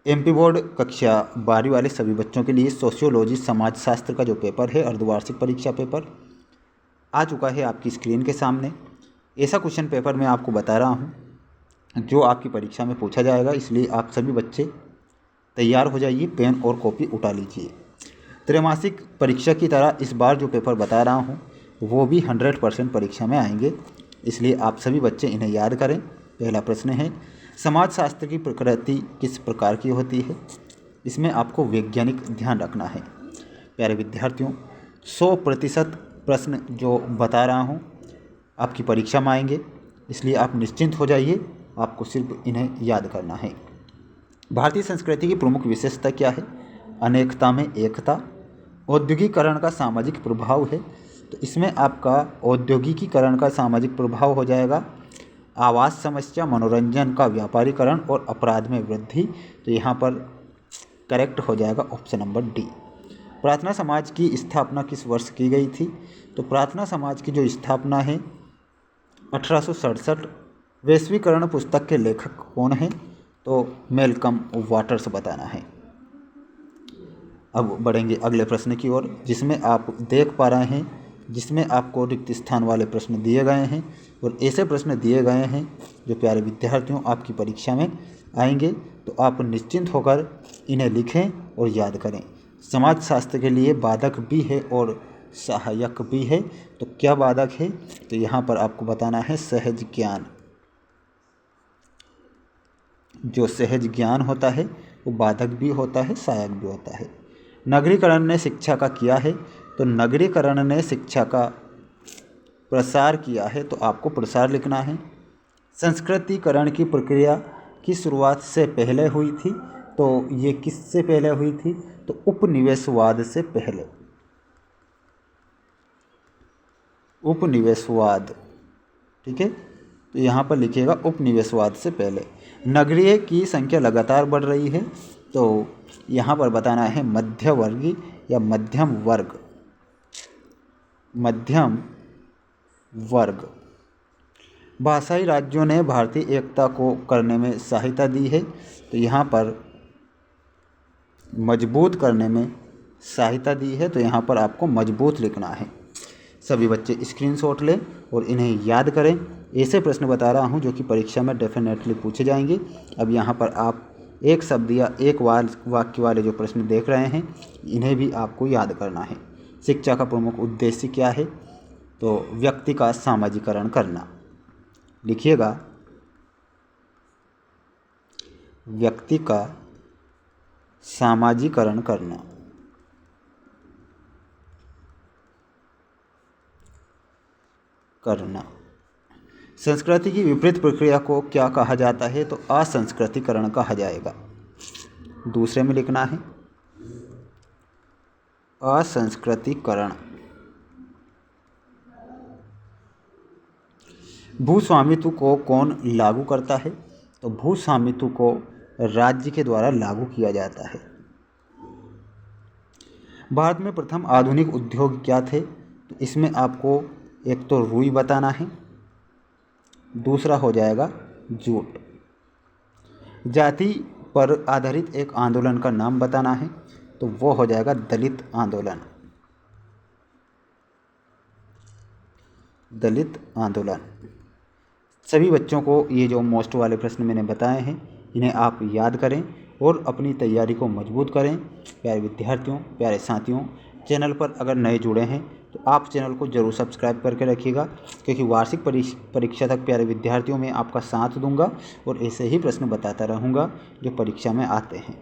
MP board कक्षा 12वीं वाले सभी बच्चों के लिए सोशियोलॉजी समाजशास्त्र का जो पेपर है अर्धवार्षिक परीक्षा पेपर आ चुका है आपकी स्क्रीन के सामने। ऐसा क्वेश्चन पेपर मैं आपको बता रहा हूं जो आपकी परीक्षा में पूछा जाएगा, इसलिए आप सभी बच्चे तैयार हो जाइए, पेन और कॉपी उठा लीजिए। त्रैमासिक परीक्षा की तरह इस बार जो पेपर बता रहा हूँ वो भी 100% परीक्षा में आएंगे, इसलिए आप सभी बच्चे इन्हें याद करें। पहला प्रश्न है, समाजशास्त्र की प्रकृति किस प्रकार की होती है? इसमें आपको वैज्ञानिक ध्यान रखना है। प्यारे विद्यार्थियों, 100% प्रश्न जो बता रहा हूँ आपकी परीक्षा में आएंगे, इसलिए आप निश्चिंत हो जाइए, आपको सिर्फ इन्हें याद करना है। भारतीय संस्कृति की प्रमुख विशेषता क्या है? अनेकता में एकता। औद्योगिकीकरण का सामाजिक प्रभाव है, तो इसमें आपका औद्योगिकीकरण का सामाजिक प्रभाव हो जाएगा। आवास समस्या, मनोरंजन का व्यापारीकरण और अपराध में वृद्धि, तो यहाँ पर करेक्ट हो जाएगा ऑप्शन नंबर डी। प्रार्थना समाज की स्थापना किस वर्ष की गई थी? तो प्रार्थना समाज की जो स्थापना है 1867। वैश्वीकरण पुस्तक के लेखक कौन हैं? तो मेलकम वाटर्स बताना है। अब बढ़ेंगे अगले प्रश्न की ओर, जिसमें आप देख पा रहे हैं, जिसमें आपको रिक्त स्थान वाले प्रश्न दिए गए हैं और ऐसे प्रश्न दिए गए हैं जो प्यारे विद्यार्थियों आपकी परीक्षा में आएंगे, तो आप निश्चिंत होकर इन्हें लिखें और याद करें। समाजशास्त्र के लिए बाधक भी है और सहायक भी है, तो क्या बाधक है? तो यहाँ पर आपको बताना है सहज ज्ञान। जो सहज ज्ञान होता है वो बाधक भी होता है, सहायक भी होता है। नगरीकरण ने शिक्षा का किया है, तो नगरीकरण ने शिक्षा का प्रसार किया है, तो आपको प्रसार लिखना है। संस्कृतिकरण की प्रक्रिया की शुरुआत से पहले हुई थी, तो ये किससे पहले हुई थी? तो उपनिवेशवाद से पहले। उपनिवेशवाद, ठीक है, तो यहाँ पर लिखिएगा उपनिवेशवाद से पहले। नगरीय की संख्या लगातार बढ़ रही है, तो यहाँ पर बताना है मध्यवर्गीय या मध्यम वर्ग। मध्यम वर्ग। भाषाई राज्यों ने भारतीय एकता को करने में सहायता दी है, तो यहाँ पर मजबूत करने में सहायता दी है, तो यहाँ पर आपको मजबूत लिखना है। सभी बच्चे स्क्रीनशॉट लें और इन्हें याद करें। ऐसे प्रश्न बता रहा हूँ जो कि परीक्षा में डेफिनेटली पूछे जाएंगे। अब यहाँ पर आप एक शब्द या एक वाक्य वाले जो प्रश्न देख रहे हैं इन्हें भी आपको याद करना है। शिक्षा का प्रमुख उद्देश्य क्या है? तो व्यक्ति का सामाजिकरण करना। लिखिएगा, व्यक्ति का सामाजिकरण करना। संस्कृति की विपरीत प्रक्रिया को क्या कहा जाता है? तो असंस्कृतिकरण कहा जाएगा। दूसरे में लिखना है असंस्कृतिकरण। भूस्वामित्व को कौन लागू करता है? तो भूस्वामित्व को राज्य के द्वारा लागू किया जाता है। भारत में प्रथम आधुनिक उद्योग क्या थे? तो इसमें आपको एक तो रुई बताना है, दूसरा हो जाएगा जूट। जाति पर आधारित एक आंदोलन का नाम बताना है, तो वो हो जाएगा दलित आंदोलन। दलित आंदोलन। सभी बच्चों को ये जो मोस्ट वाले प्रश्न मैंने बताए हैं इन्हें आप याद करें और अपनी तैयारी को मजबूत करें। प्यारे विद्यार्थियों, प्यारे साथियों, चैनल पर अगर नए जुड़े हैं तो आप चैनल को जरूर सब्सक्राइब करके रखिएगा, क्योंकि वार्षिक परीक्षा तक प्यारे विद्यार्थियों में आपका साथ दूंगा और ऐसे ही प्रश्न बताता रहूँगा जो परीक्षा में आते हैं।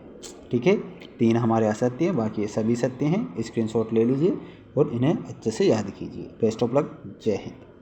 ठीक है, 3 हमारे असत्य हैं, बाकी ये सभी सत्य हैं। स्क्रीनशॉट ले लीजिए और इन्हें अच्छे से याद कीजिए। Best of luck. जय हिंद।